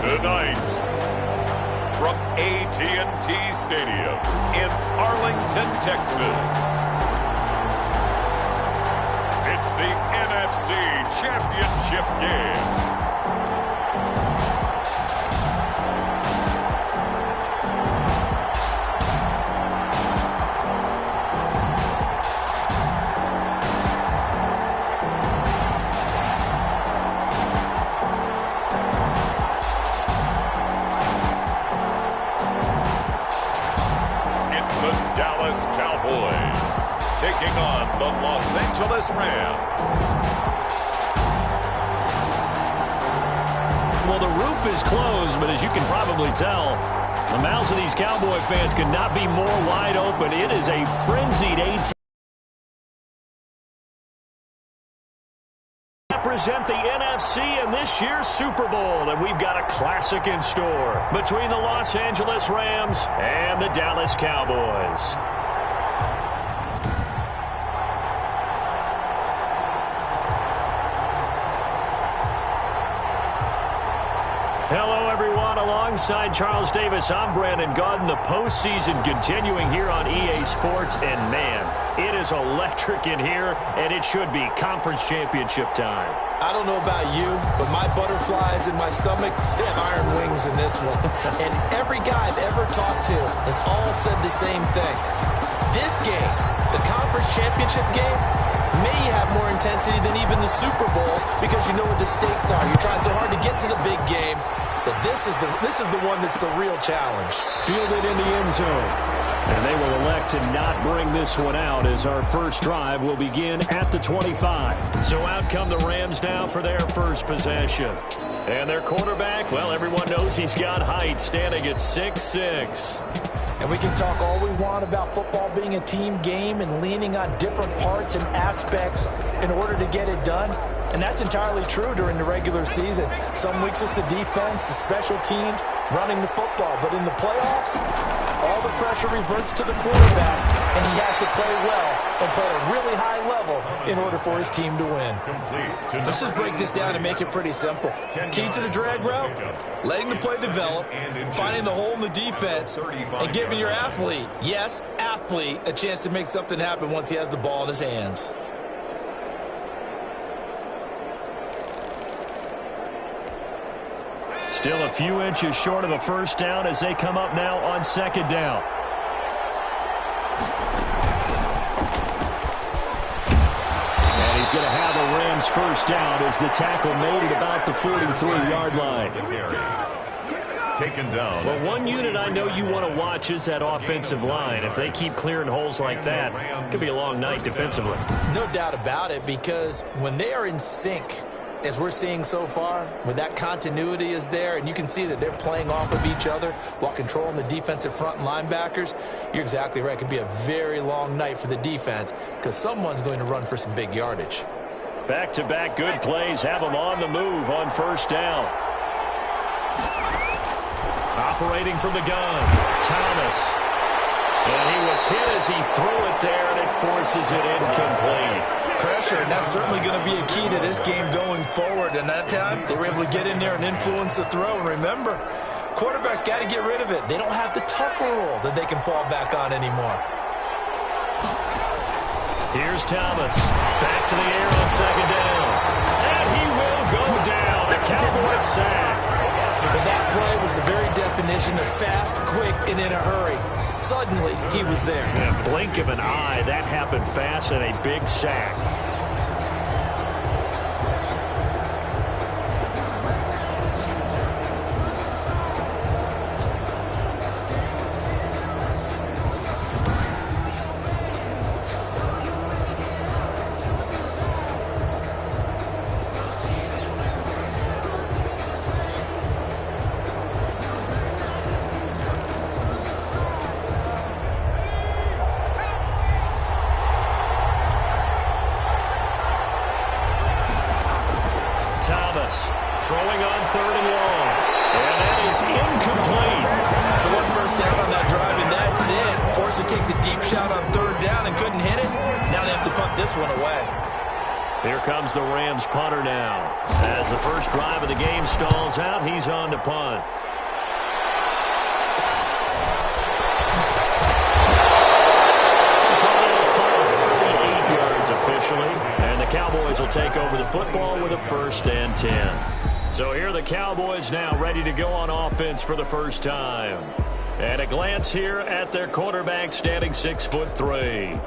Tonight, from AT&T Stadium in Arlington, Texas, it's the NFC Championship game. Cowboys taking on the Los Angeles Rams. Well, the roof is closed, but as you can probably tell, the mouths of these Cowboy fans could not be more wide open. It is a frenzied AT. Represent the NFC in this year's Super Bowl, and we've got a classic in store between the Los Angeles Rams and the Dallas Cowboys. Hello, everyone. Alongside Charles Davis, I'm Brandon Gaudin. The postseason continuing here on EA Sports, and man, it is electric in here, and it should be conference championship time. I don't know about you, but my butterflies in my stomach, they have iron wings in this one. And every guy I've ever talked to has all said the same thing. This game, the conference championship game, may have more intensity than even the Super Bowl because you know what the stakes are. You're trying so hard to get to the big game that this is the one that's the real challenge. Fielded in the end zone. And they will elect to not bring this one out as our first drive will begin at the 25. So out come the Rams now for their first possession. And their quarterback, well, everyone knows he's got height, standing at 6'6". And we can talk all we want about football being a team game and leaning on different parts and aspects in order to get it done. And that's entirely true during the regular season. Some weeks it's the defense, the special teams, running the football. But in the playoffs, all the pressure reverts to the quarterback, and he has to play well and play at a really high level in order for his team to win. Let's just break this down and make it pretty simple. Key to the drag route, letting the play develop, finding the hole in the defense, and giving your athlete, yes, athlete, a chance to make something happen once he has the ball in his hands. Still a few inches short of the first down as they come up now on second down. And he's going to have a Rams first down as the tackle made at about the 43-yard line. Taken down. But one unit I know you want to watch is that offensive line. If they keep clearing holes like that, it could be a long night defensively. No doubt about it, because when they are in sync, as we're seeing so far, when that continuity is there, and you can see that they're playing off of each other while controlling the defensive front and linebackers, you're exactly right. It could be a very long night for the defense because someone's going to run for some big yardage. Back-to-back good plays have them on the move on first down. Operating from the gun, Thomas. And he was hit as he threw it there, and it forces it incomplete. Pressure, and that's certainly going to be a key to this game going forward. And that time, they were able to get in there and influence the throw. And remember, quarterbacks got to get rid of it. They don't have the Tucker rule that they can fall back on anymore. Here's Thomas. Back to the air on second down. And he will go down. The Cowboys sack. But that play was the very definition of fast, quick, and in a hurry. Suddenly, he was there. In a blink of an eye, that happened fast and a big sack. Throwing on third and long. And that is incomplete. So one first down on that drive, and that's it. Forced to take the deep shot on third down and couldn't hit it. Now they have to punt this one away. Here comes the Rams punter now. As the first drive of the game stalls out, he's on to punt. Officially, and the Cowboys will take over the football with a 1st and 10. So here are the Cowboys now ready to go on offense for the first time. And a glance here at their quarterback standing 6'3".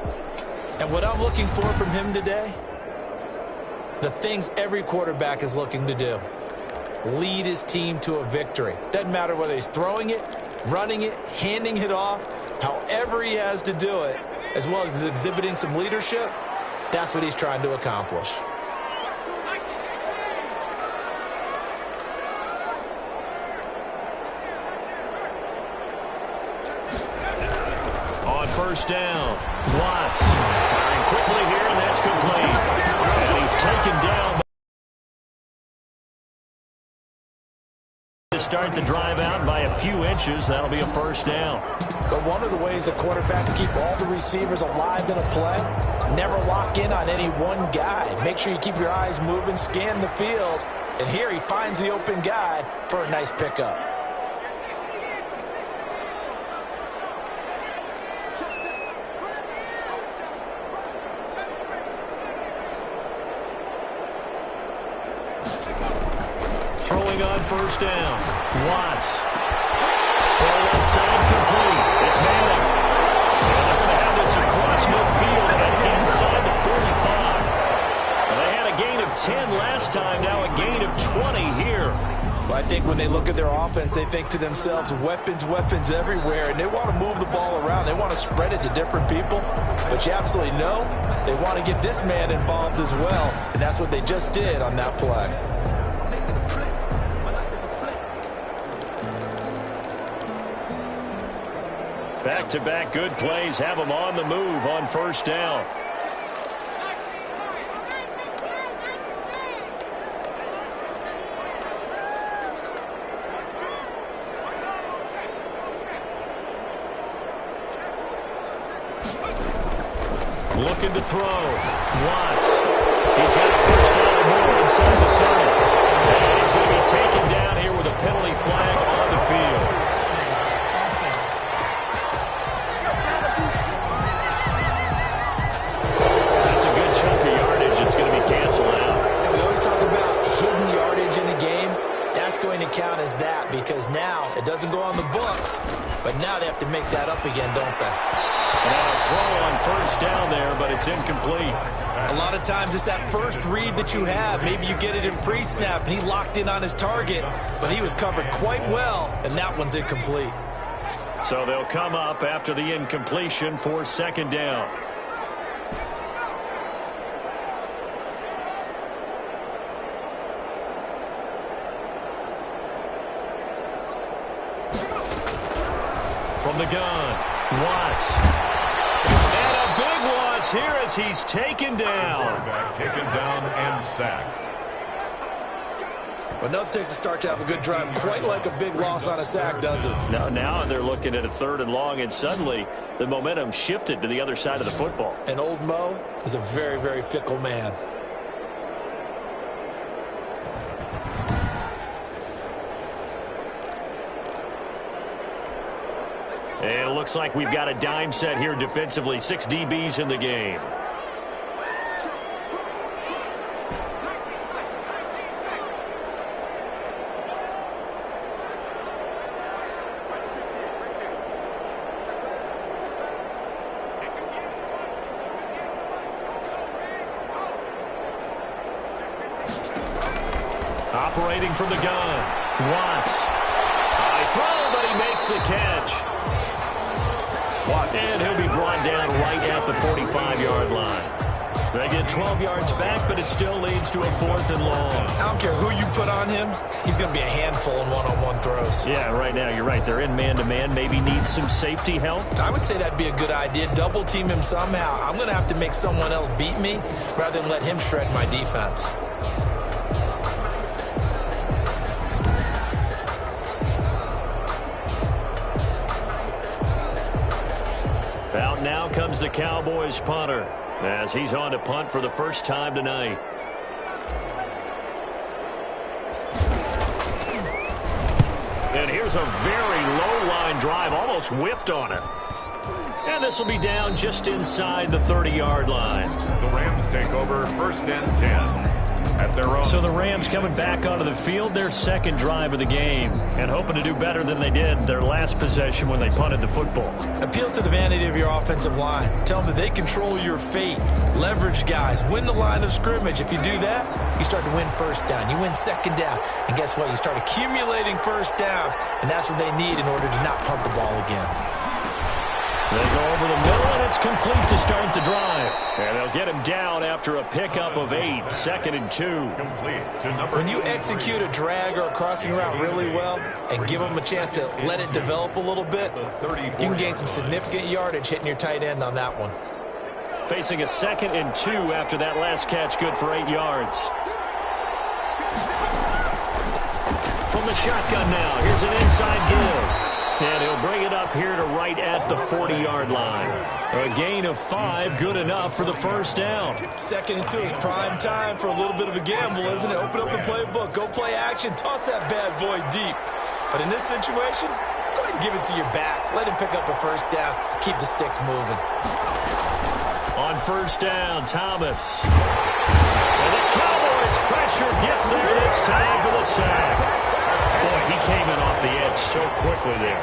And what I'm looking for from him today, the things every quarterback is looking to do. Lead his team to a victory. Doesn't matter whether he's throwing it, running it, handing it off, however he has to do it, as well as exhibiting some leadership. That's what he's trying to accomplish. On 1st down, Watts firing quickly here, and that's complete. And he's taken down. To start the drive out by a few inches, that'll be a 1st down. But one of the ways the quarterbacks keep all the receivers alive in a play, never lock in on any one guy. Make sure you keep your eyes moving, scan the field, and here he finds the open guy for a nice pickup. Throwing on 1st down, Watts. Throw left side complete. It's Manning. And they're going to have this across midfield and inside the 45. They had a gain of 10 last time, now a gain of 20 here. Well, I think when they look at their offense, they think to themselves, weapons, weapons everywhere, and they want to move the ball around. They want to spread it to different people. But you absolutely know they want to get this man involved as well, and that's what they just did on that play. Back-to-back good plays have them on the move on 1st down. Looking to throw. Watts. He's got a 1st down or more inside the 30. And he's going to be taken down here with a penalty flag on the field. Count as that, because now it doesn't go on the books, but now they have to make that up again, don't they? Now a throw on 1st down there, but it's incomplete. A lot of times it's that first read that you have. Maybe you get it in pre-snap, and he locked in on his target, but he was covered quite well, and that one's incomplete. So they'll come up after the incompletion for 2nd down. From the gun, Watts. And a big loss here as he's taken down. Quarterback taken down and sacked. But nothing takes a start to have a good drive quite like a big loss on a sack, does it? Now they're looking at a 3rd and long, and suddenly the momentum shifted to the other side of the football. And old Mo is a very, very fickle man. And it looks like we've got a dime set here defensively. 6 DBs in the game. Operating from the gun, Watts. High throw, but he makes the catch. And he'll be brought down right at the 45-yard line. They get 12 yards back, but it still leads to a 4th and long. I don't care who you put on him. He's going to be a handful in one-on-one throws. Yeah, right now, you're right. They're in man-to-man. Maybe needs some safety help. I would say that'd be a good idea. Double team him somehow. I'm going to have to make someone else beat me rather than let him shred my defense. Out now comes the Cowboys punter. as he's on to punt for the first time tonight. And here's a very low line drive, almost whiffed on it. And this will be down just inside the 30-yard line. The Rams take over 1st and 10. At their own. So the Rams coming back onto the field, their second drive of the game, and hoping to do better than they did their last possession when they punted the football. Appeal to the vanity of your offensive line. Tell them that they control your fate. Leverage guys. Win the line of scrimmage. If you do that, you start to win first down. You win second down. And guess what? You start accumulating first downs, and that's what they need in order to not punt the ball again. They go over the middle, and it's complete to start the drive. And they'll get him down after a pickup of 8, 2nd and 2. Complete to number When you execute a drag or a crossing route really well and give them a chance to let it develop a little bit, you can gain some significant yardage hitting your tight end on that one. Facing a 2nd and 2 after that last catch, good for 8 yards. From the shotgun now, here's an inside give. And he'll bring it up here to right at the 40-yard line. A gain of 5, good enough for the first down. 2nd and 2 is prime time for a little bit of a gamble, isn't it? Open up the playbook, go play action, toss that bad boy deep. But in this situation, go ahead and give it to your back. Let him pick up a first down. Keep the sticks moving. On first down, Thomas. And the Cowboys pressure gets there this time for the sack. Boy, he came in off the edge so quickly there.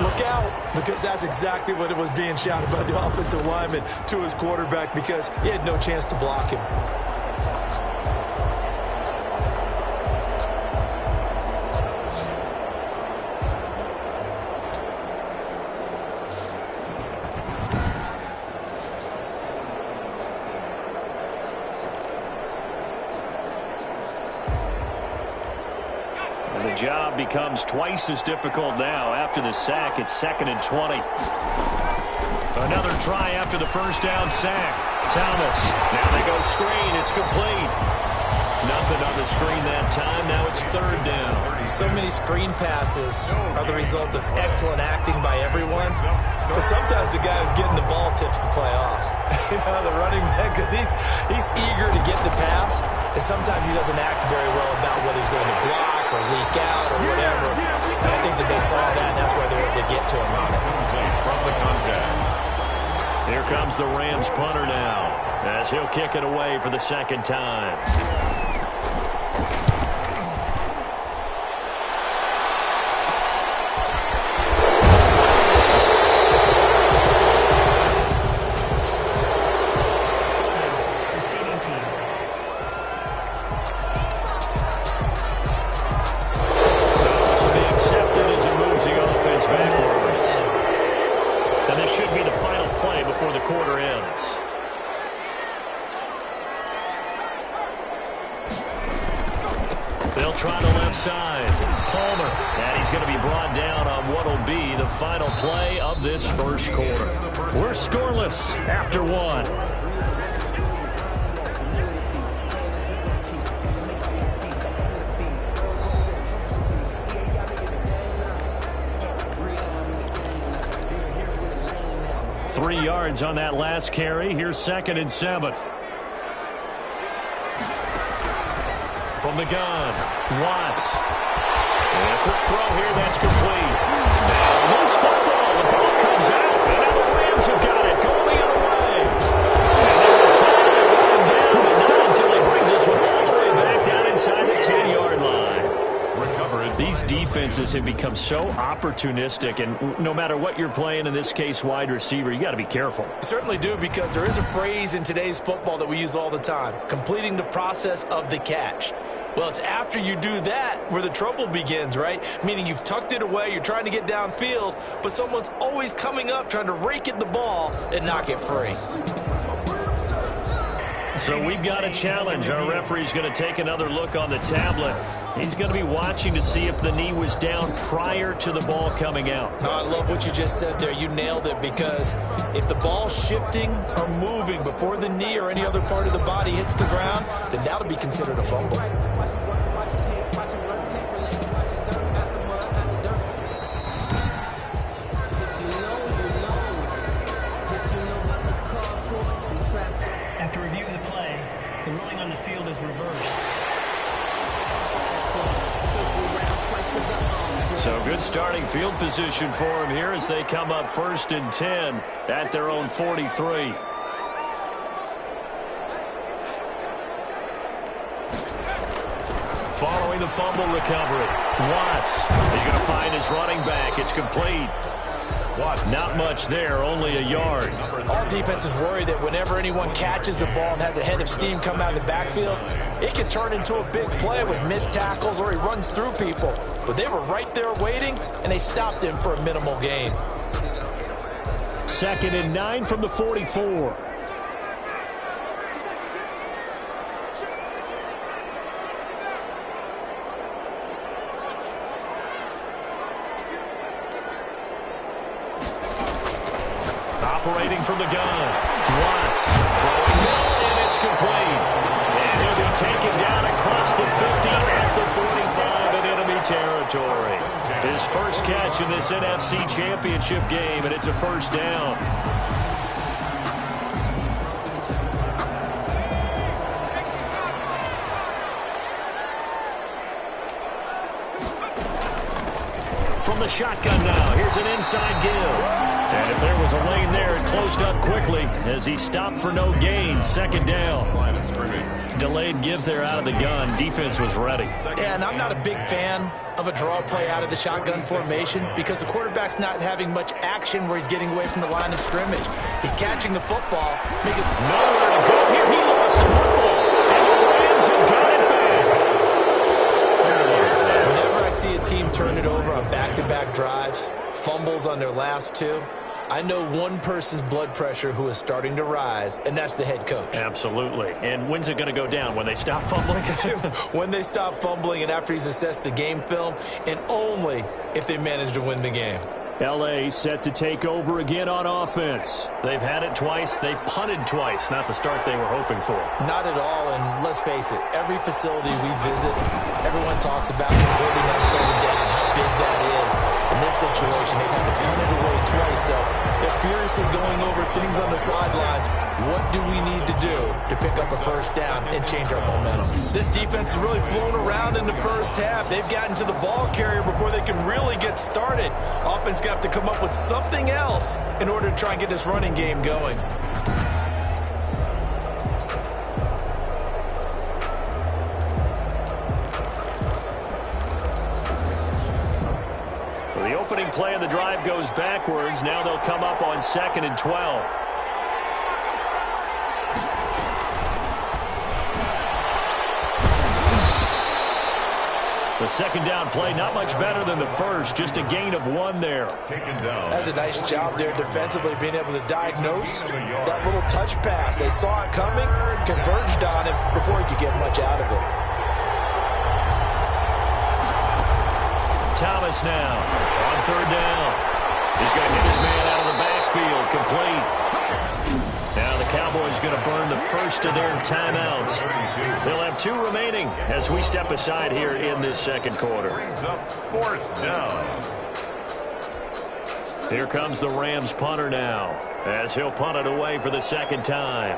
Look out, because that's exactly what it was being shouted by the offensive lineman to his quarterback, because he had no chance to block him. The job becomes twice as difficult now. After the sack, it's 2nd and 20. Another try after the first down sack. Thomas. Now they go screen. It's complete. Nothing on the screen that time. Now it's 3rd down. So many screen passes are the result of excellent acting by everyone. But sometimes the guy who's getting the ball tips the play off. The running back, because he's eager to get the pass. And sometimes he doesn't act very well about whether he's going to block or leak out or whatever. And I think that they saw that, and that's why they were able to get to him on it. From the contact. Here comes the Rams punter now, as he'll kick it away for the 2nd time. They'll try to left side. Palmer. And he's going to be brought down on what will be the final play of this first quarter. We're scoreless after 1. Three yards on that last carry. Here's 2nd and 7. From the gun, Watts. And a quick throw here, that's complete. Now, loose football. The ball comes out, and now the Rams have got it. Going the other way. And they will finally run him down, but not until he brings this one all the way back down inside the 10-yard line. These defenses have become so opportunistic, and no matter what you're playing, in this case wide receiver, you got to be careful. You certainly do, because there is a phrase in today's football that we use all the time: completing the process of the catch. Well, it's after you do that where the trouble begins, right? Meaning you've tucked it away, you're trying to get downfield, but someone's always coming up trying to rake at the ball and knock it free. So we've got a challenge. Our referee's going to take another look on the tablet. He's going to be watching to see if the knee was down prior to the ball coming out. I love what you just said there. You nailed it, because if the ball's shifting or moving before the knee or any other part of the body hits the ground, then that'll be considered a fumble. If you know, you know. If you know about the carpool, you trap So good starting field position for him here as they come up 1st and 10 at their own 43. Following the fumble recovery, Watts. He's going to find his running back. It's complete. Not much there, only a yard. All defenses worry that whenever anyone catches the ball and has a head of steam come out of the backfield, it can turn into a big play with missed tackles or he runs through people. But they were right there waiting, and they stopped him for a minimal gain. 2nd and 9 from the 44. Operating from the gun. Watts throwing down, and it's complete. And he'll be taken down across the 50 at the 45 in enemy territory. His first catch in this NFC Championship game, and it's a 1st down. From the shotgun now, here's an inside give. And if there was a lane there, it closed up quickly as he stopped for no gain. 2nd down. Delayed give there out of the gun. Defense was ready. Yeah, and I'm not a big fan of a draw play out of the shotgun formation because the quarterback's not having much action where he's getting away from the line of scrimmage. He's catching the football. Nowhere to go here. He lost the football. And the Rams have got it back. Whenever I see a team turn it over on back-to-back drives, fumbles on their last 2, I know one person's blood pressure who is starting to rise, and that's the head coach. Absolutely. And when's it going to go down? When they stop fumbling? When they stop fumbling and after he's assessed the game film, and only if they manage to win the game. L.A. set to take over again on offense. They've had it twice. They've punted twice. Not the start they were hoping for. Not at all, and let's face it, every facility we visit, everyone talks about converting on 3rd down, how big that is. In this situation, they've had to punt it away twice, so they're furiously going over things on the sidelines. What do we need to do to pick up a 1st down and change our momentum? This defense has really flown around in the first half. They've gotten to the ball carrier before they can really get started. Offense got to come up with something else in order to try and get this running game going. So the opening play of the drive goes backwards. Now they'll come up on 2nd and 12. The 2nd down play, not much better than the first. Just a gain of 1 there. Taken down. That's a nice job there defensively, being able to diagnose that little touch pass. They saw it coming, converged on it before he could get much out of it. Thomas now on 3rd down. He's going to get his man out of the backfield, complete. Now the Cowboys going to burn the first of their timeouts. They'll have 2 remaining as we step aside here in this 2nd quarter. Brings up 4th down. Here comes the Rams punter now as he'll punt it away for the 2nd time.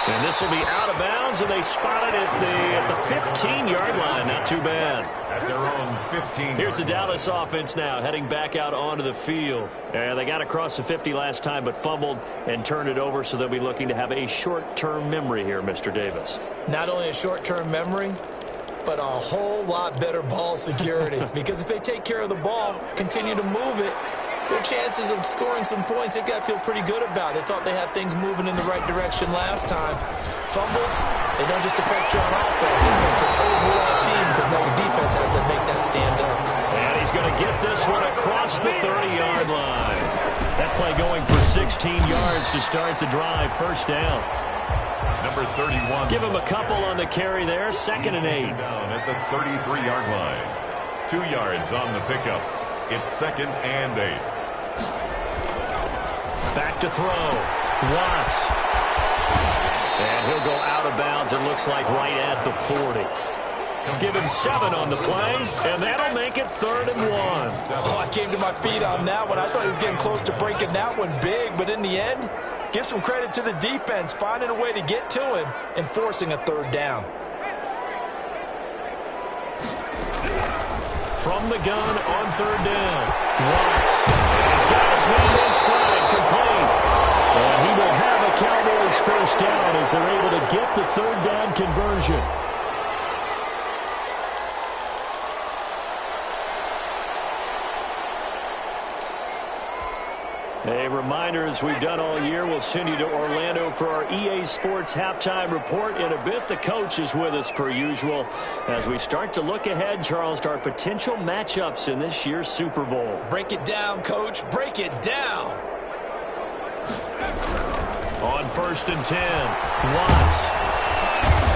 And this will be out of bounds, and they spot it at the 15-yard line. Not too bad. At their own 15. Here's the Dallas offense now heading back out onto the field. They got across the 50 last time but fumbled and turned it over, so they'll be looking to have a short-term memory here, Mr. Davis. Not only a short-term memory, but a whole lot better ball security. Because if they take care of the ball, continue to move it, their chances of scoring some points, they've got to feel pretty good about. They thought they had things moving in the right direction last time. Fumbles, they don't just affect you on offense. They affect your overall team because now your defense has to make that stand up. And he's going to get this one across the 30-yard line. That play going for 16 yards to start the drive. 1st down. Number 31. Give him a couple on the carry there. 2nd and 8. Down at the 33-yard line. 2 yards on the pickup. It's 2nd and 8. Back to throw. Watts. And he'll go out of bounds, it looks like right at the 40. Give him 7 on the play, and that'll make it 3rd and 1. Oh, I came to my feet on that one. I thought he was getting close to breaking that one big, but in the end, give some credit to the defense, finding a way to get to him and forcing a 3rd down. From the gun on third down. Watts. He's got his man in stride, complete. And he will have a Cowboys first down as they're able to get the third down conversion. A reminder, as we've done all year, we'll send you to Orlando for our EA Sports halftime report. In a bit, the coach is with us per usual as we start to look ahead, Charles, to our potential matchups in this year's Super Bowl. Break it down, Coach. Break it down. On 1st and 10, Watts.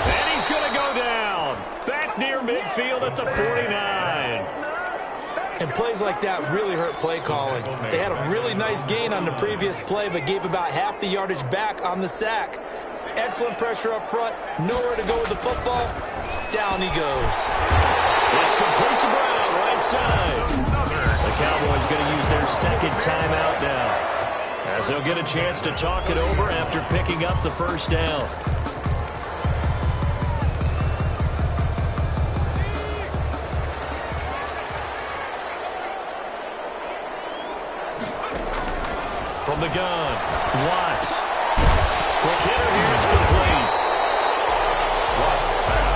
And he's going to go down. Back near midfield at the 49. And plays like that really hurt play calling. They had a really nice gain on the previous play, but gave about half the yardage back on the sack. Excellent pressure up front. Nowhere to go with the football. Down he goes. It's complete to Brown, right side. The Cowboys going to use their second timeout now, as they'll get a chance to talk it over after picking up the first down. From the gun, Watts. Quick hitter here, it's complete.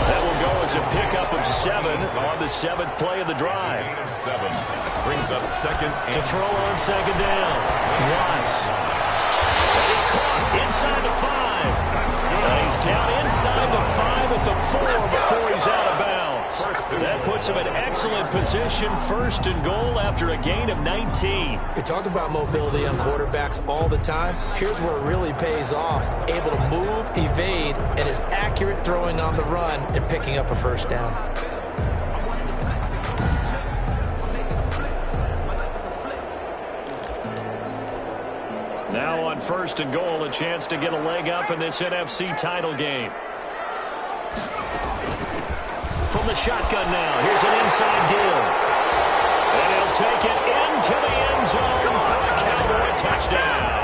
That will go as a pickup of 7 on the 7th play of the drive. 7 brings up second and to throw on second down. Watts. That is caught inside the 5. And he's down inside the 5 at the 4 before he's out of bounds. That puts him in excellent position, 1st and goal after a gain of 19. We talk about mobility on quarterbacks all the time. Here's where it really pays off. Able to move, evade, and is accurate throwing on the run and picking up a first down. Now on 1st and goal, a chance to get a leg up in this NFC title game. From the shotgun now, here's an inside give. And he'll take it into the end zone for a Cowboy touchdown.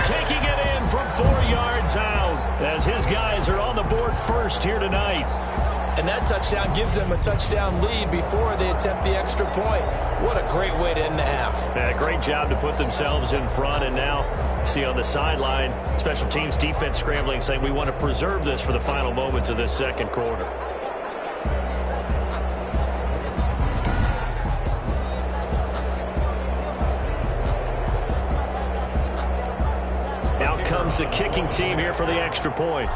Taking it in from 4 yards out as his guys are on the board first here tonight. And that touchdown gives them a touchdown lead before they attempt the extra point. What a great way to end the half. Yeah, great job to put themselves in front. And now, see on the sideline, special teams defense scrambling, saying we want to preserve this for the final moments of this second quarter. Out comes the kicking team here for the extra point.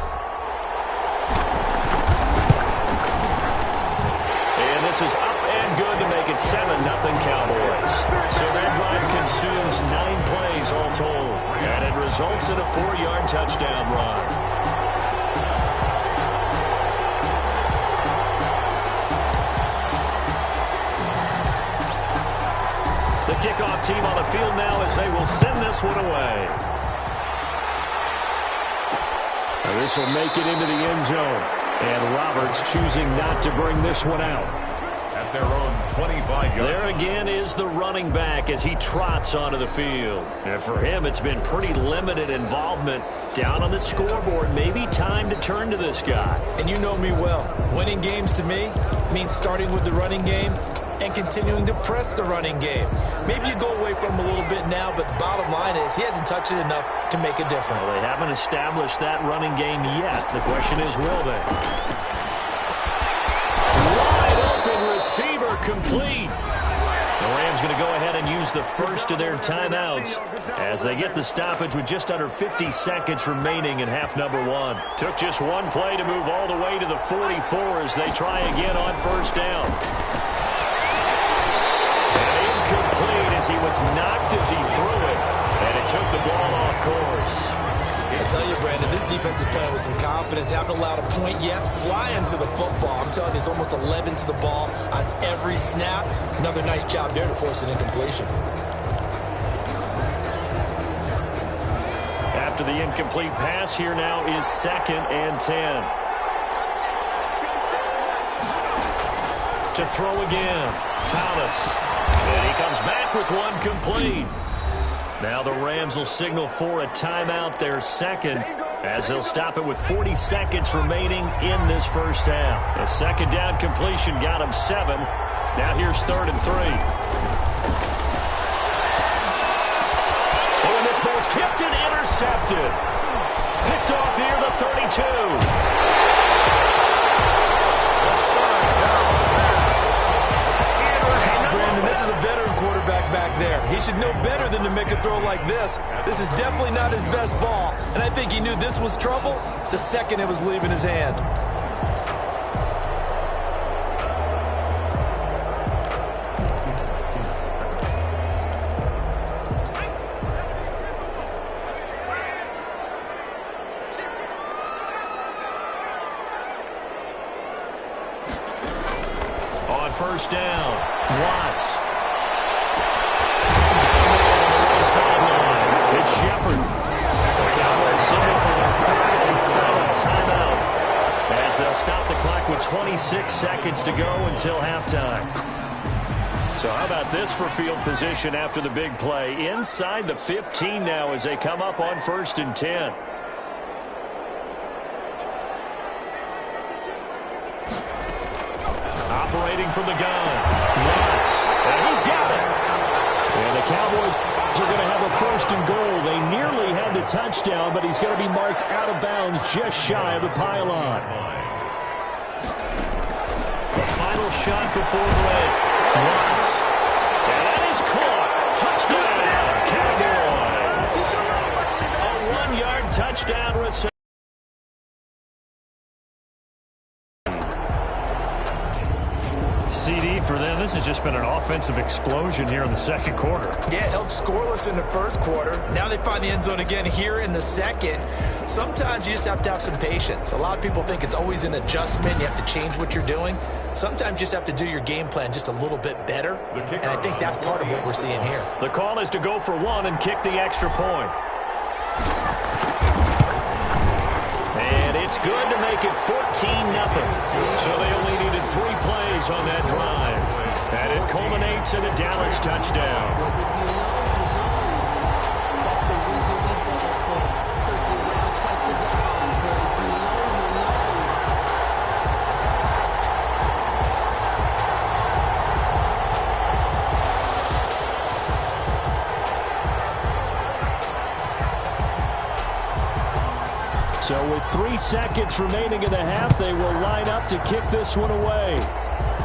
This is up and good to make it 7-0 Cowboys. So their drive consumes 9 plays all told. And it results in a 4-yard touchdown run. The kickoff team on the field now as they will send this one away. Now this will make it into the end zone. And Roberts choosing not to bring this one out. Their own 25-yard. There again is the running back as he trots onto the field. And for him, it's been pretty limited involvement down on the scoreboard. Maybe time to turn to this guy. And you know me well. Winning games to me means starting with the running game and continuing to press the running game. Maybe you go away from him a little bit now, but the bottom line is he hasn't touched it enough to make a difference. Well, they haven't established that running game yet. The question is, will they? Receiver complete. The Rams going to go ahead and use the first of their timeouts as they get the stoppage with just under 50 seconds remaining in half number 1. Took just one play to move all the way to the 44 as they try again on first down. And incomplete as he was knocked as he threw it, and it took the ball off course. I tell you, Brandon, this defense is playing with some confidence. Haven't allowed a point yet. Flying to the football. I'm telling you, it's almost 11 to the ball on every snap. Another nice job there to force an incompletion. After the incomplete pass, here now is 2nd and 10. To throw again, Thomas. And he comes back with one complete. Now the Rams will signal for a timeout, their second, as they'll stop it with 40 seconds remaining in this first half. A second down completion got him 7. Now here's 3rd and 3. Oh, and this ball's tipped and intercepted. Picked off here, the 32. Brandon, this is a veteran quarterback back there. He should know better than to make a throw like this. This is definitely not his best ball, and I think he knew this was trouble the second it was leaving his hand. First down, Watts. Sideline. It's Shepard. The Cowboys signal for their 3rd and final timeout as they'll stop the clock with 26 seconds to go until halftime. So how about this for field position after the big play? Inside the 15 now as they come up on 1st and 10. Operating from the gun. Watts. And he's got it. And the Cowboys are going to have a 1st and goal. They nearly had the touchdown, but he's going to be marked out of bounds just shy of the pylon. The final shot before break. Watts. And that is caught. Touchdown, Cowboys. A 1-yard touchdown reception. CD for them. This has just been an offensive explosion here in the second quarter. Yeah, held scoreless in the first quarter. Now they find the end zone again here in the second. Sometimes you just have to have some patience. A lot of people think it's always an adjustment. You have to change what you're doing. Sometimes you just have to do your game plan just a little bit better. And I think that's part of what we're seeing here. The call is to go for 1 and kick the extra point. And it's good to make it 14-0. So they only needed 3 plays on that drive. And it culminates in a Dallas touchdown. So with 3 seconds remaining in the half, they will line up to kick this one away.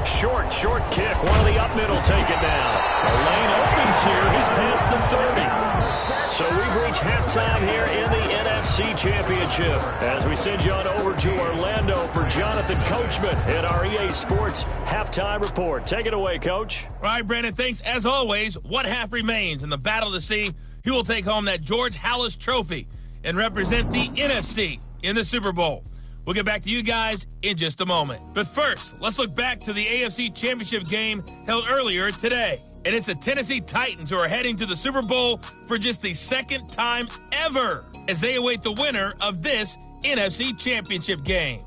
Short kick. One of the up middle take it now. The lane opens here. He's past the 30. So we've reached halftime here in the NFC Championship. As we send you on over to Orlando for Jonathan Coachman at our EA Sports Halftime Report. Take it away, Coach. All right, Brandon, thanks. As always, what half remains in the battle to see who will take home that George Halas Trophy and represent the NFC in the Super Bowl. We'll get back to you guys in just a moment. But first, let's look back to the AFC Championship game held earlier today. And it's the Tennessee Titans who are heading to the Super Bowl for just the 2nd time ever as they await the winner of this NFC Championship game.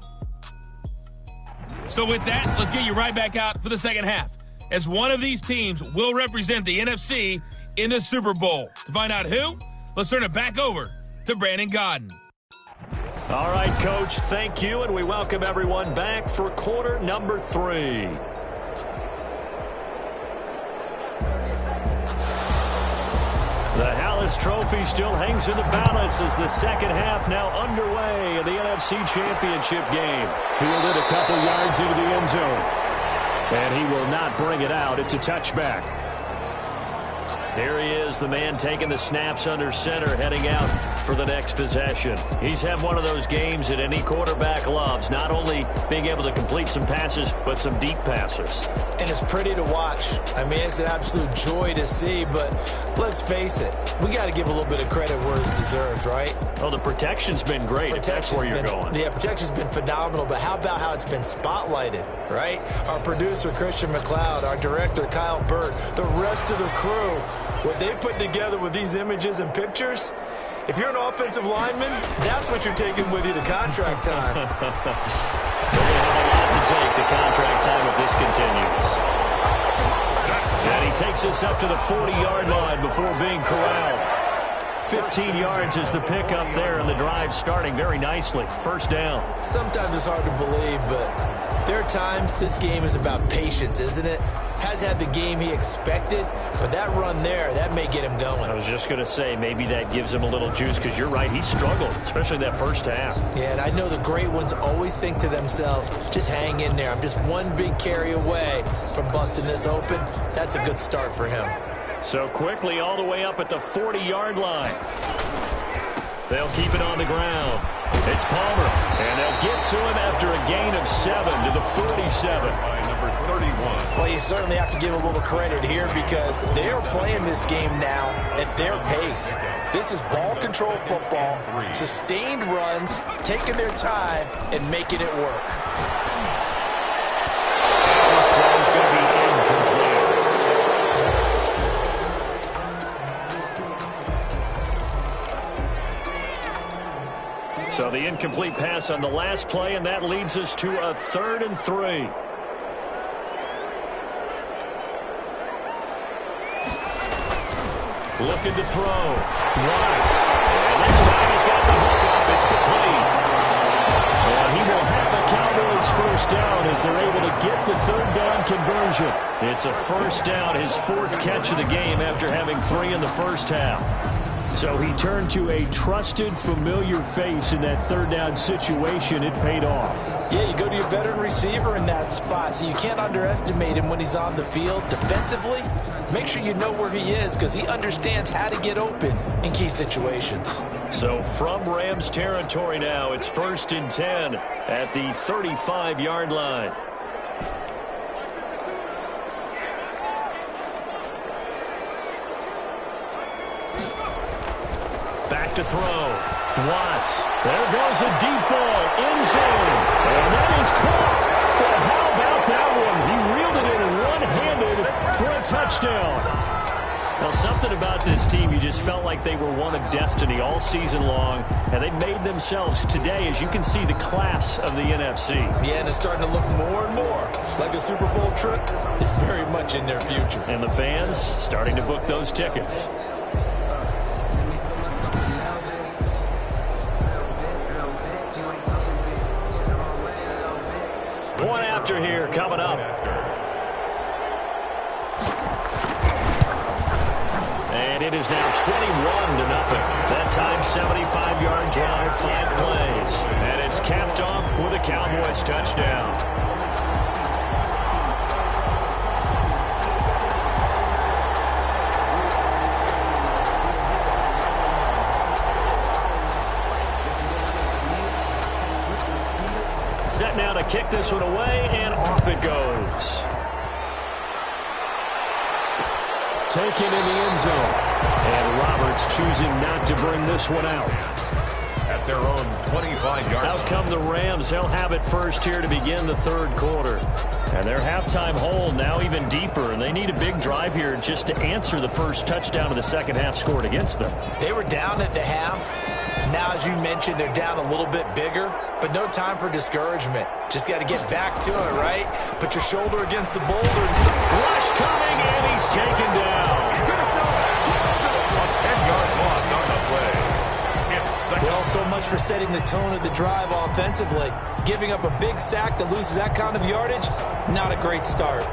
So with that, let's get you right back out for the second half, as one of these teams will represent the NFC in the Super Bowl. To find out who, let's turn it back over to Brandon Godden. All right, Coach, thank you, and we welcome everyone back for quarter number 3. The Halas Trophy still hangs in the balance as the second half now underway in the NFC Championship game. Fielded a couple yards into the end zone. And he will not bring it out. It's a touchback. Here he is, the man taking the snaps under center, heading out for the next possession. He's had one of those games that any quarterback loves, not only being able to complete some passes, but some deep passes. And it's pretty to watch. I mean, it's an absolute joy to see, but let's face it, we got to give a little bit of credit where it's deserved, right? Oh, the protection's been great, if that's where you're going. Yeah, protection's been phenomenal, but how about how it's been spotlighted, right? Our producer, Christian McLeod, our director, Kyle Burt, the rest of the crew, what they put together with these images and pictures, if you're an offensive lineman, that's what you're taking with you to contract time. They're going to have a lot to take to contract time if this continues. And he takes us up to the 40-yard line before being corralled. 15 yards is the pickup there, and the drive starting very nicely. First down. Sometimes it's hard to believe, but there are times this game is about patience, isn't it? Has had the game he expected, but that run there, that may get him going. I was just going to say, maybe that gives him a little juice, because you're right, he struggled, especially that first half. Yeah, and I know the great ones always think to themselves, just hang in there. I'm just one big carry away from busting this open. That's a good start for him. So quickly all the way up at the 40-yard line. They'll keep it on the ground. It's Palmer, and they'll get to him after a gain of 7 to the 47. By number 31. Well, you certainly have to give a little credit here because they are playing this game now at their pace. This is ball control football, sustained runs, taking their time, and making it work. This throw is going to be incomplete. So the incomplete pass on the last play, and that leads us to a 3rd and 3. Looking to throw. Watts. And this time he's got the hook up. It's complete. And he will have the Cowboys first down as they're able to get the 3rd down conversion. It's a first down, his 4th catch of the game after having 3 in the first half. So he turned to a trusted, familiar face in that 3rd down situation. It paid off. Yeah, you go to your veteran receiver in that spot, so you can't underestimate him when he's on the field. Defensively, make sure you know where he is because he understands how to get open in key situations. So from Rams territory now, it's 1st and 10 at the 35-yard line. Back to throw. Watts. There goes a deep ball. End zone. And that is caught. Well, how about that one? He reeled it in one-handed for a touchdown. Well, something about this team, you just felt like they were one of destiny all season long, and they made themselves today, as you can see, the class of the NFC. Yeah, and it's starting to look more and more like a Super Bowl trip is very much in their future. And the fans starting to book those tickets. Point after here coming up. And it is now 21-0. That time 75-yard drive, 5 plays. And it's capped off with a Cowboys touchdown. Set now to kick this one away, and off it goes. Taken in the end zone. And Roberts choosing not to bring this one out. At their own 25-yard line. Out come the Rams. They'll have it first here to begin the 3rd quarter. And their halftime hole now even deeper, and they need a big drive here just to answer the first touchdown of the second half scored against them. They were down at the half. Now, as you mentioned, they're down a little bit bigger, but no time for discouragement. Just got to get back to it, right? Put your shoulder against the boulder. Rush coming, and he's taken down. A 10-yard loss on the play. It's second. Well, so much for setting the tone of the drive offensively. Giving up a big sack that loses that kind of yardage, not a great start.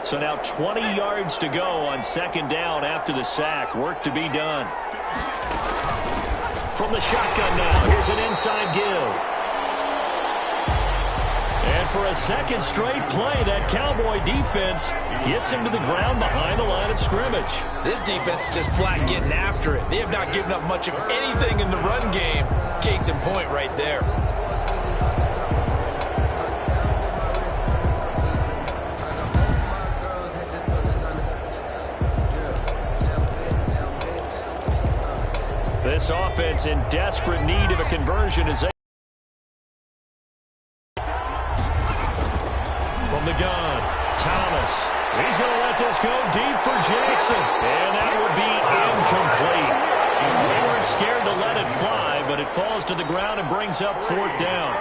So now 20 yards to go on 2nd down after the sack. Work to be done. From the shotgun now, here's an inside give. And for a second straight play, that Cowboy defense gets him to the ground behind the line of scrimmage. This defense is just flat getting after it. They have not given up much of anything in the run game. Case in point right there. This offense in desperate need of a conversion as they from the gun. Thomas. He's going to let this go deep for Jackson. And that would be incomplete. They weren't scared to let it fly, but it falls to the ground and brings up 4th down.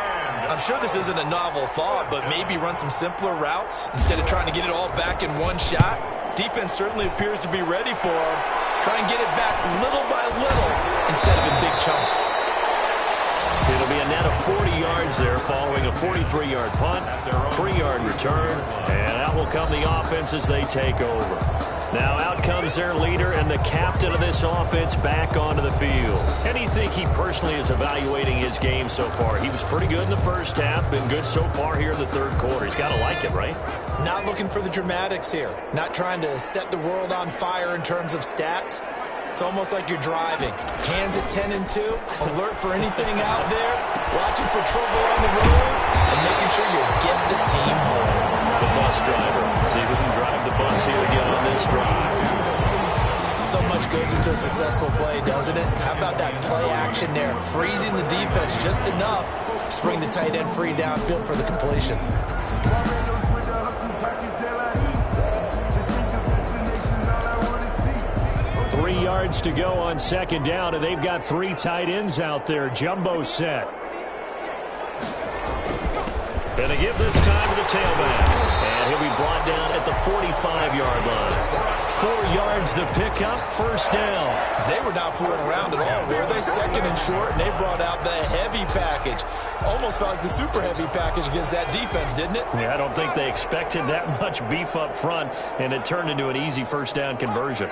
I'm sure this isn't a novel thought, but maybe run some simpler routes instead of trying to get it all back in one shot. Defense certainly appears to be ready for him. Try and get it back little by little instead of in big chunks. It'll be a net of 40 yards there following a 43-yard punt, 3-yard return, and out will come the offense as they take over. Now out comes their leader and the captain of this offense back onto the field. How do you think he personally is evaluating his game so far? He was pretty good in the first half, been good so far here in the third quarter. He's got to like it, right? Not looking for the dramatics here. Not trying to set the world on fire in terms of stats. It's almost like you're driving. Hands at 10 and 2, alert for anything out there, watching for trouble on the road, and making sure you get the team home. The bus driver. See if we can drive the bus here again on this drive. So much goes into a successful play, doesn't it? How about that play action there, freezing the defense just enough to bring the tight end free downfield for the completion. 3 yards to go on 2nd down, and they've got 3 tight ends out there. Jumbo set. And they give this time to the tailback. And he'll be brought down at the 45-yard line. 4 yards the pickup, 1st down. They were not fooling around at all, were they? 2nd and short, and they brought out the heavy package. Almost felt like the super heavy package against that defense, didn't it? Yeah, I don't think they expected that much beef up front, and it turned into an easy 1st down conversion.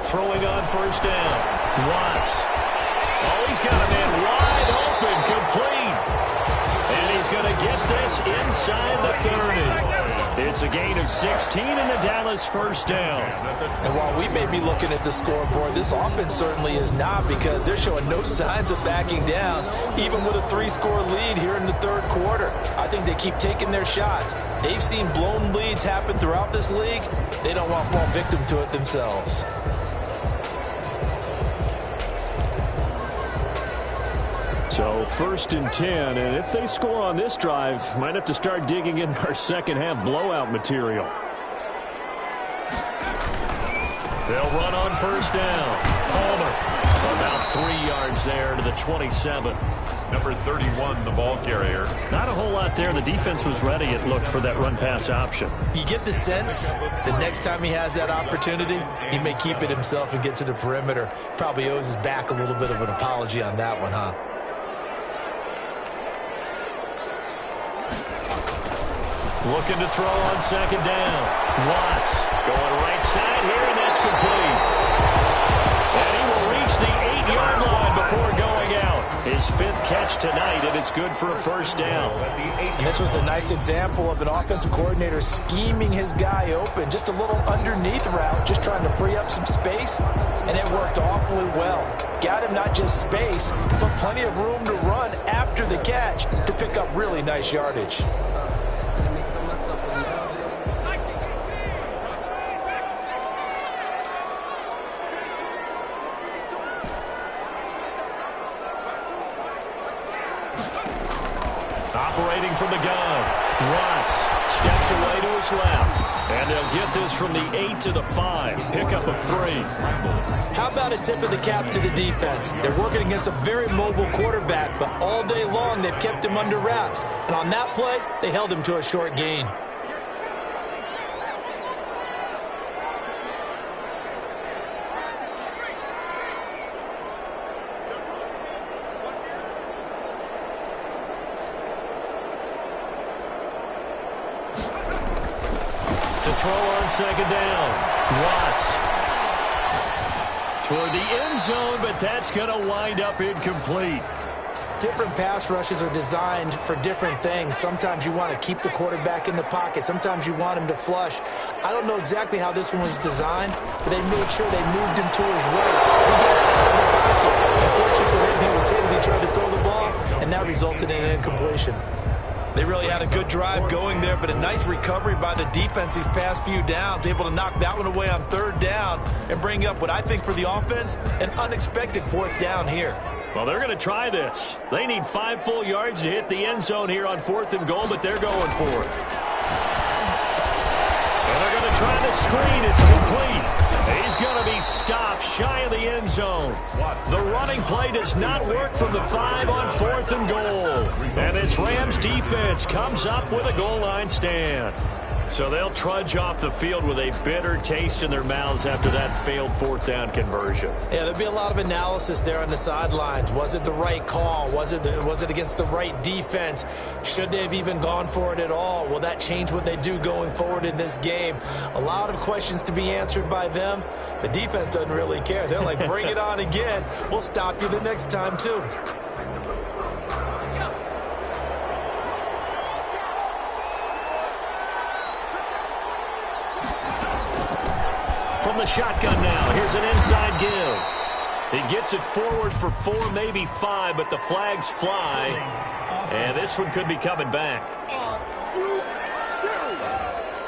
Throwing on 1st down. Watts. Oh, he's got a man wide open, complete. And he's going to get this inside the 30. It's a gain of 16 and the Dallas 1st down. And while we may be looking at the scoreboard, this offense certainly is not, because they're showing no signs of backing down, even with a 3-score lead here in the 3rd quarter. I think they keep taking their shots. They've seen blown leads happen throughout this league. They don't want to fall victim to it themselves. So 1st and 10, and if they score on this drive, might have to start digging in our 2nd half blowout material. They'll run on 1st down. Palmer about 3 yards there to the 27. Number 31, the ball carrier. Not a whole lot there. The defense was ready, it looked, for that run-pass option. You get the sense that next time he has that opportunity, he may keep it himself and get to the perimeter. Probably owes his back a little bit of an apology on that one, huh? Looking to throw on 2nd down. Watts going right side here, and that's complete. And he will reach the 8-yard line before going out. His 5th catch tonight, and it's good for a 1st down. And this was a nice example of an offensive coordinator scheming his guy open. Just a little underneath route, just trying to free up some space, and it worked awfully well. Got him not just space, but plenty of room to run after the catch to pick up really nice yardage. Operating from the gun, Watts steps away to his left, and they'll get this from the 8 to the 5, pickup of 3. How about a tip of the cap to the defense? They're working against a very mobile quarterback, but all day long they've kept him under wraps, and on that play, they held him to a short gain. To throw on 2nd down. Watts toward the end zone, but that's going to wind up incomplete. Different pass rushes are designed for different things. Sometimes you want to keep the quarterback in the pocket. Sometimes you want him to flush. I don't know exactly how this one was designed, but they made sure they moved him to his right. He got out of the pocket. Unfortunately for him, he was hit as he tried to throw the ball, and that resulted in an incompletion. They really had a good drive going there, but a nice recovery by the defense these past few downs, able to knock that one away on 3rd down and bring up what I think for the offense, an unexpected 4th down here. Well, they're going to try this. They need 5 full yards to hit the end zone here on 4th and goal, but they're going for it. And they're going to try the screen. It's complete. He's going to be stopped shy of the end zone. The running play does not work from the 5 on 4th and goal. And this Rams defense comes up with a goal line stand. So they'll trudge off the field with a bitter taste in their mouths after that failed 4th down conversion. Yeah, there'll be a lot of analysis there on the sidelines. Was it the right call? Was it against the right defense? Should they have even gone for it at all? Will that change what they do going forward in this game? A lot of questions to be answered by them. The defense doesn't really care. They're like, bring it on again. We'll stop you the next time, too. From the shotgun now, here's an inside give. He gets it forward for 4, maybe 5, but the flags fly. And this one could be coming back.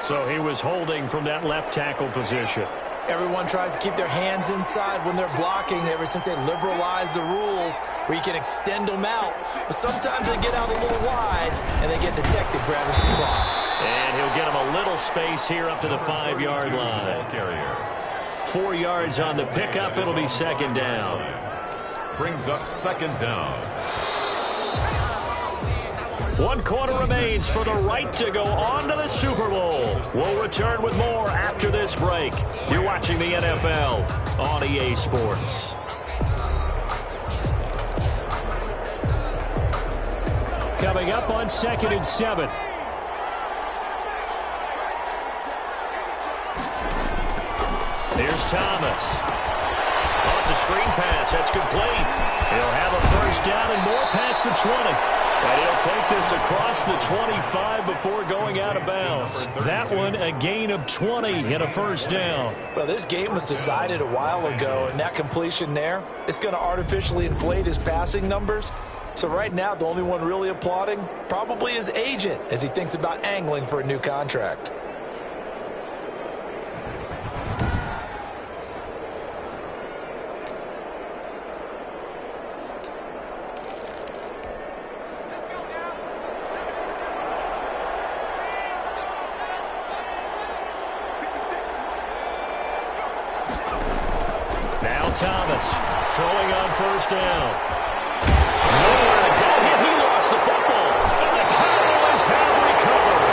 So he was holding from that left tackle position. Everyone tries to keep their hands inside when they're blocking ever since they liberalized the rules where you can extend them out. But sometimes they get out a little wide and they get detected grabbing some cloth. And he'll get him a little space here up to the 5-yard line. 4 yards on the pickup. It'll be 2nd down. Brings up 2nd down. 1 quarter remains for the right to go on to the Super Bowl. We'll return with more after this break. You're watching the NFL on EA Sports. Coming up on 2nd and 7. Here's Thomas. Oh, it's a screen pass. That's complete. He'll have a 1st down and more past the 20. And he'll take this across the 25 before going out of bounds. That one, a gain of 20 and a 1st down. Well, this game was decided a while ago, and that completion there, it's going to artificially inflate his passing numbers. So right now, the only one really applauding probably his agent as he thinks about angling for a new contract. Thomas throwing on 1st down. Nowhere to go here. He lost the football. And the Cowboys have recovered.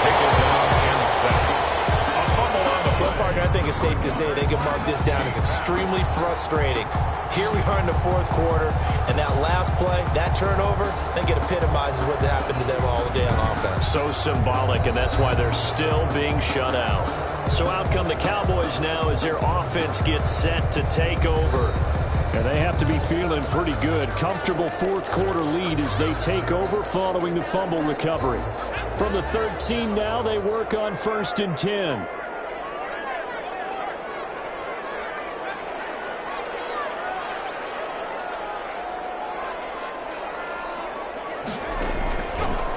Taken down and sacked. A fumble on the Well, partner, I think it's safe to say they can mark this down as extremely frustrating. Here we are in the 4th quarter, and that last play, that turnover, I think it epitomizes what happened to them all day on offense. So symbolic, and that's why they're still being shut out. So out come the Cowboys now as their offense gets set to take over. And they have to be feeling pretty good. Comfortable 4th quarter lead as they take over following the fumble recovery. From the 13 now, they work on 1st and 10.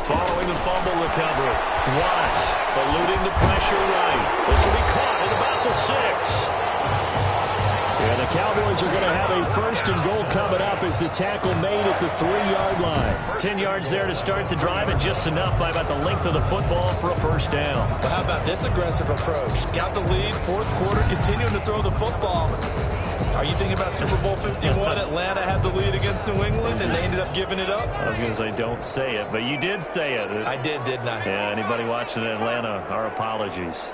Following the fumble recovery, Watts eluding the pressure right. This will be caught at about the 6. And the Cowboys are going to have a 1st and goal coming up as the tackle made at the 3-yard line. 10 yards there to start the drive, and just enough by about the length of the football for a 1st down. But how about this aggressive approach? Got the lead, 4th quarter, continuing to throw the football. Are you thinking about Super Bowl 51? Atlanta had the lead against New England, and they ended up giving it up? I was going to say, don't say it, but you did say it. I did, didn't I? Yeah, anybody watching in Atlanta, our apologies.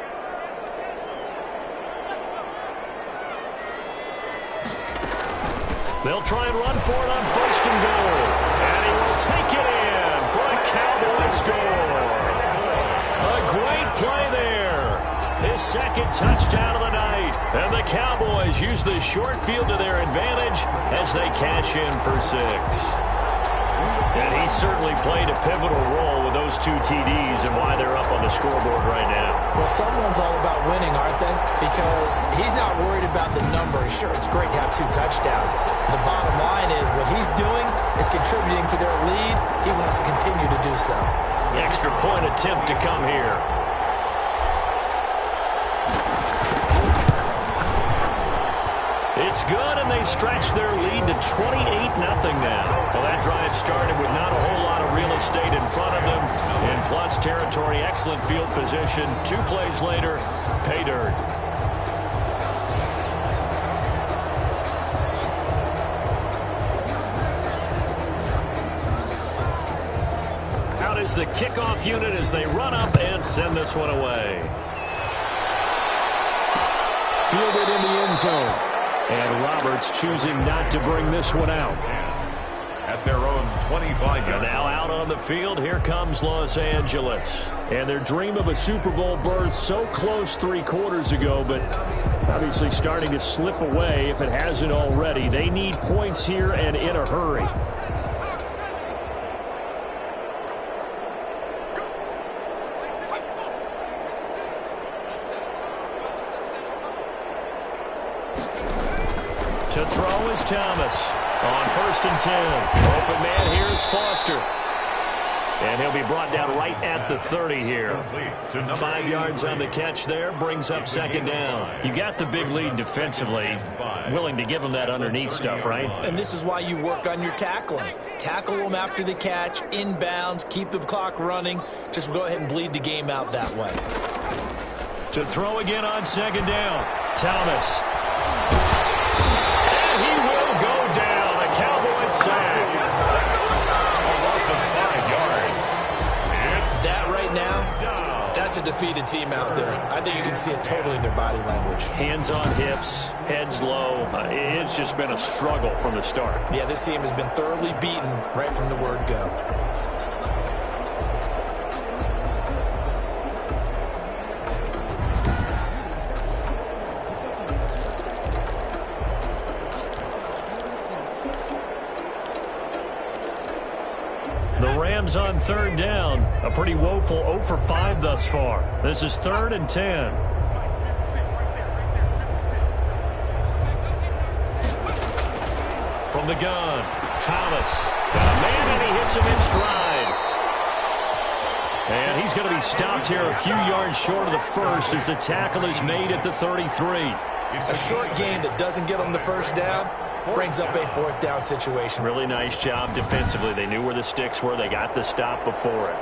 They'll try and run for it on 1st and goal. And he will take it in for a Cowboy score. A great play there. His 2nd touchdown of the night. And the Cowboys use the short field to their advantage as they cash in for 6. And he certainly played a pivotal role with those 2 TDs and why they're up on the scoreboard right now. Well, someone's all about winning, aren't they? Because he's not worried about the number. Sure, it's great to have 2 touchdowns. The bottom line is what he's doing is contributing to their lead. He wants to continue to do so. Extra point attempt to come here. It's good, and they stretch their lead to 28-0 now. Well, that drive started with not a whole lot of real estate in front of them. In plus territory, excellent field position. 2 plays later, pay dirt. Out is the kickoff unit as they run up and send this one away. Fielded in the end zone. And Roberts choosing not to bring this one out. At their own 25-yard. And now out on the field, here comes Los Angeles. And their dream of a Super Bowl berth so close 3 quarters ago, but obviously starting to slip away if it hasn't already. They need points here and in a hurry. To throw is Thomas on 1st and 10. Open man, here's Foster. And he'll be brought down right at the 30 here. 5 yards on the catch there, brings up 2nd down. You got the big lead defensively. Willing to give them that underneath stuff, right? And this is why you work on your tackling. Tackle them after the catch, inbounds, keep the clock running. Just go ahead and bleed the game out that way. To throw again on 2nd down. Thomas. Cowboys sack. A loss of 5 yards. That right now, that's a defeated team out there. I think you can see it totally in their body language. Hands on hips, heads low. It's just been a struggle from the start. Yeah, this team has been thoroughly beaten right from the word go. On 3rd down, a pretty woeful 0 for 5 thus far. This is 3rd and 10. From the gun, Thomas. Got a man and he hits him in stride. And he's going to be stopped here a few yards short of the first as the tackle is made at the 33. A short gain that doesn't get them the 1st down brings up a 4th down situation. Really nice job defensively. They knew where the sticks were. They got the stop before it.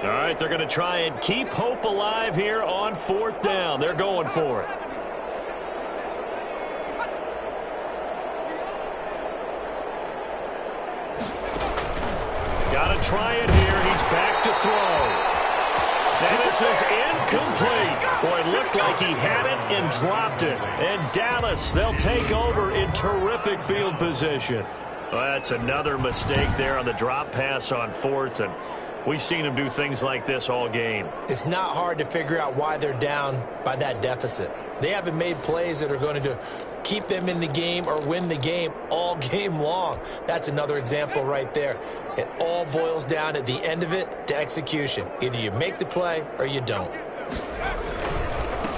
All right, they're going to try and keep hope alive here on 4th down. They're going for it. Got to try it here. He's back to throw. And this is incomplete. Boy, it looked like he had it and dropped it. And Dallas, they'll take over in terrific field position. Well, that's another mistake there on the drop pass on 4th. And we've seen him do things like this all game. It's not hard to figure out why they're down by that deficit. They haven't made plays that are going to keep them in the game or win the game all game long. That's another example right there. It all boils down at the end of it to execution. Either you make the play or you don't.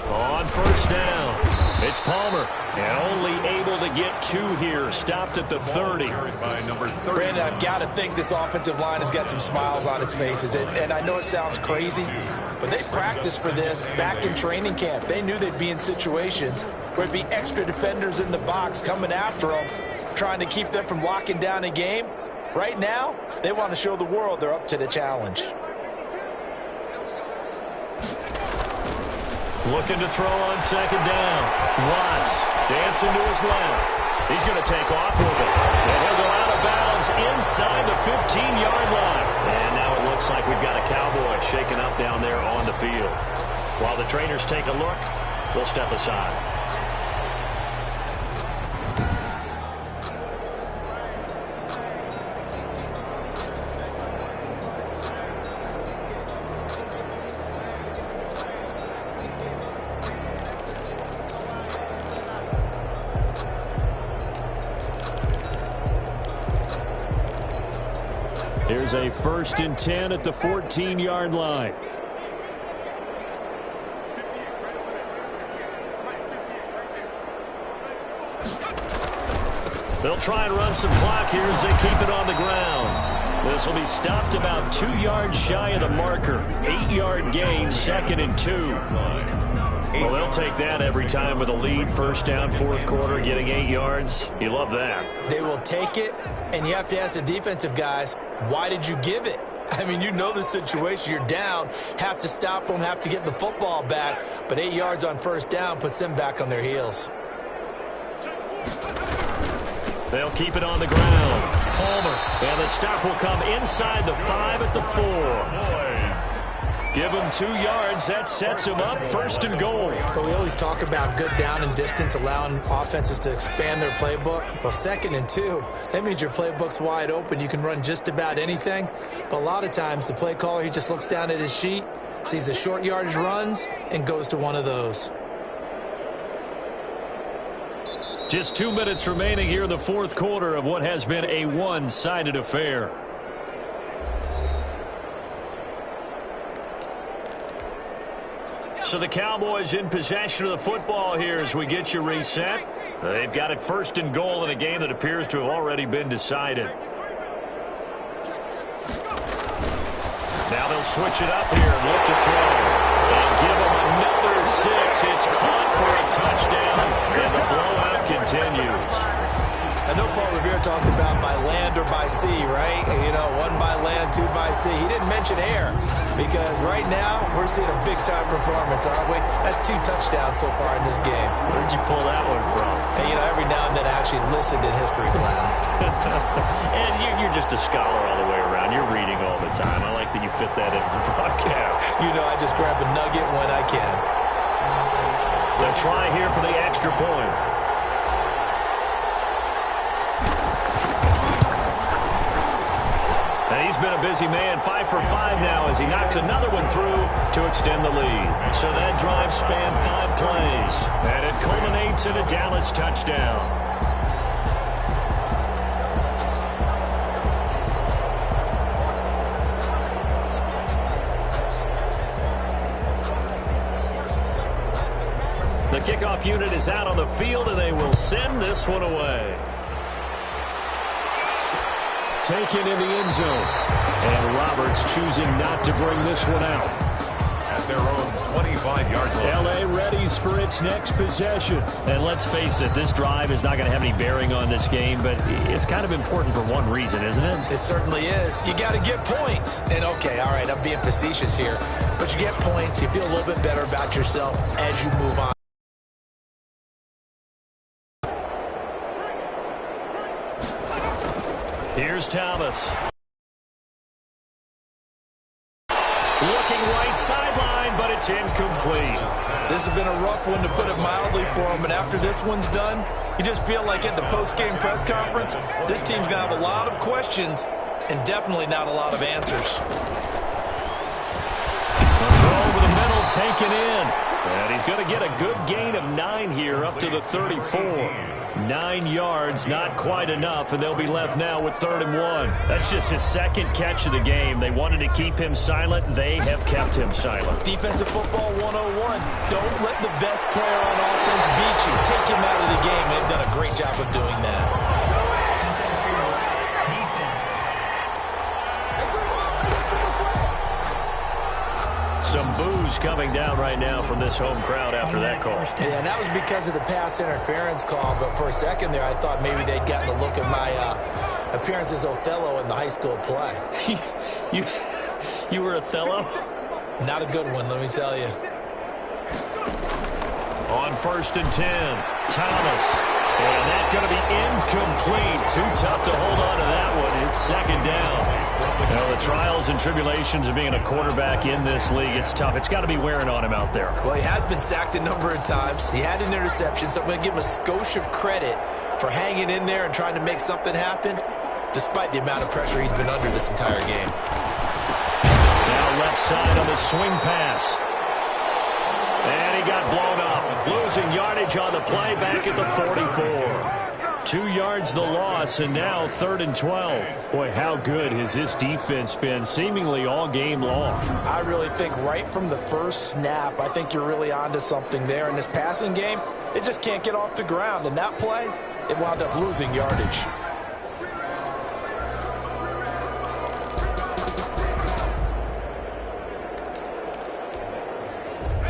On 1st down, it's Palmer. And only able to get 2 here. Stopped at the 30. Brandon, I've got to think this offensive line has got some smiles on its faces. And I know it sounds crazy, but they practiced for this back in training camp. They knew they'd be in situations where it'd be extra defenders in the box coming after them, trying to keep them from locking down a game. Right now, they want to show the world they're up to the challenge. Looking to throw on 2nd down. Watts dancing to his left. He's going to take off with it. And he'll go out of bounds inside the 15-yard line. And now it looks like we've got a Cowboy shaking up down there on the field. While the trainers take a look, we'll step aside. is a 1st and 10 at the 14-yard line. They'll try and run some clock here as they keep it on the ground. This will be stopped about 2 yards shy of the marker. 8-yard gain, 2nd and 2. Well, they'll take that every time with a lead. First down, fourth quarter, getting 8 yards. You love that. They will take it, and you have to ask the defensive guys, why did you give it? I mean, you know the situation. You're down, have to stop them, have to get the football back. But 8 yards on first down puts them back on their heels. They'll keep it on the ground. Palmer. And the stop will come inside the 5 at the 4. Give him 2 yards. That sets him up. 1st and goal. But we always talk about good down and distance, allowing offenses to expand their playbook. Well, 2nd and 2, that means your playbook's wide open. You can run just about anything. But a lot of times, the play caller, he just looks down at his sheet, sees the short yardage runs, and goes to one of those. Just 2 minutes remaining here in the fourth quarter of what has been a one-sided affair. So the Cowboys in possession of the football here as we get you reset. They've got it 1st and goal in a game that appears to have already been decided. Now they'll switch it up here and look to throw. And give them another 6. It's caught for a touchdown, and the blowout continues. I know Paul Revere talked about by land or by sea, right? You know, 1 by land, 2 by sea. He didn't mention air because right now we're seeing a big-time performance, aren't we? That's 2 touchdowns so far in this game. Where'd you pull that one from? Hey, you know, every now and then I actually listened in history class. And you're just a scholar all the way around. You're reading all the time. I like that you fit that into the broadcast. You know, I just grab a nugget when I can. They'll try here for the extra point. And he's been a busy man, 5 for 5 now as he knocks another one through to extend the lead. So that drive spanned 5 plays, and it culminates in a Dallas touchdown. The kickoff unit is out on the field, and they will send this one away. Taken in the end zone. And Roberts choosing not to bring this one out. At their own 25-yard line. L.A. readies for its next possession. And let's face it, this drive is not going to have any bearing on this game, but it's kind of important for one reason, isn't it? It certainly is. You got to get points. And, okay, all right, I'm being facetious here. But you get points. You feel a little bit better about yourself as you move on. Here's Thomas. Looking right sideline, but it's incomplete. This has been a rough one, to put it mildly, for him. And after this one's done, you just feel like at the post-game press conference, this team's going to have a lot of questions and definitely not a lot of answers. A throw over the middle, taken in. And he's going to get a good gain of 9 here, up to the 34. 9 yards, not quite enough, and they'll be left now with 3rd and 1. That's just his 2nd catch of the game. They wanted to keep him silent. They have kept him silent. Defensive football 101. Don't let the best player on offense beat you. Take him out of the game. They've done a great job of doing that. Some boos coming down right now from this home crowd after that call. Yeah, and that was because of the pass interference call. But for a second there, I thought maybe they'd gotten a look at my appearance as Othello in the high school play. You were Othello? Not a good one, let me tell you. On 1st and 10, Thomas. And that's going to be incomplete. Too tough to hold on to that one. It's 2nd down. Now, the trials and tribulations of being a quarterback in this league, it's tough. It's got to be wearing on him out there. Well, he has been sacked a number of times. He had an interception, so I'm going to give him a skosh of credit for hanging in there and trying to make something happen, despite the amount of pressure he's been under this entire game. Now left side on the swing pass. And he got blown up, losing yardage on the play back at the 44. 2 yards the loss, and now 3rd and 12. Boy, how good has this defense been seemingly all game long? I really think right from the first snap, I think you're really onto something there. In this passing game, it just can't get off the ground. And that play, it wound up losing yardage.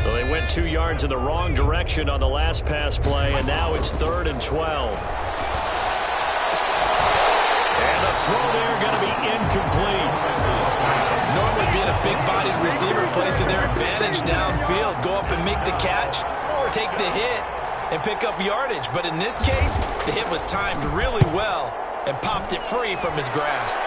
So they went 2 yards in the wrong direction on the last pass play, and now it's 3rd and 12. And the throw there going to be incomplete. Normally being a big-bodied receiver plays to their advantage downfield. Go up and make the catch, take the hit, and pick up yardage. But in this case, the hit was timed really well and popped it free from his grasp.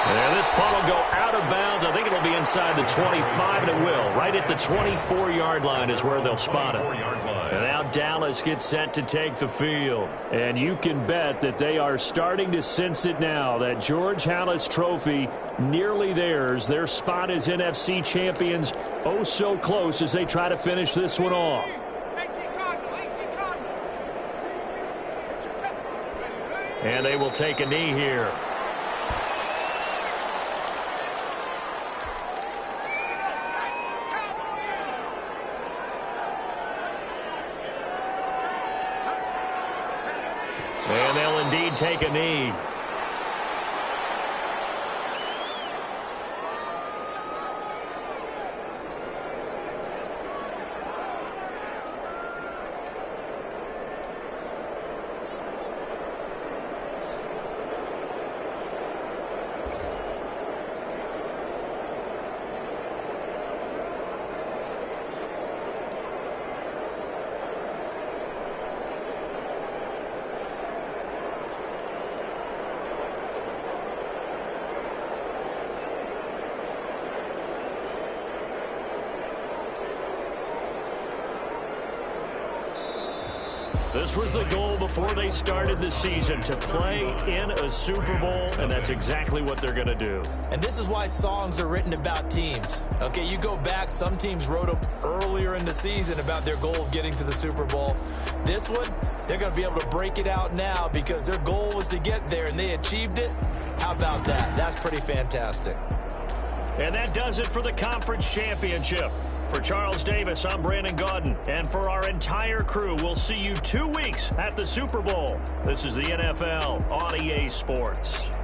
And this punt will go out of bounds. I think it'll be inside the 25, and it will. Right at the 24-yard line is where they'll spot it. And now Dallas gets set to take the field. And you can bet that they are starting to sense it now. That George Halas trophy nearly theirs. Their spot as NFC champions oh so close as they try to finish this one off. And they will take a knee here. And they'll indeed take a knee. This was the goal before they started the season, to play in a Super Bowl, and that's exactly what they're going to do. And this is why songs are written about teams. Okay, you go back, some teams wrote them earlier in the season about their goal of getting to the Super Bowl. This one, they're going to be able to break it out now because their goal was to get there, and they achieved it. How about that? That's pretty fantastic. And that does it for the conference championship. For Charles Davis, I'm Brandon Gaudin. And for our entire crew, we'll see you 2 weeks at the Super Bowl. This is the NFL on EA Sports.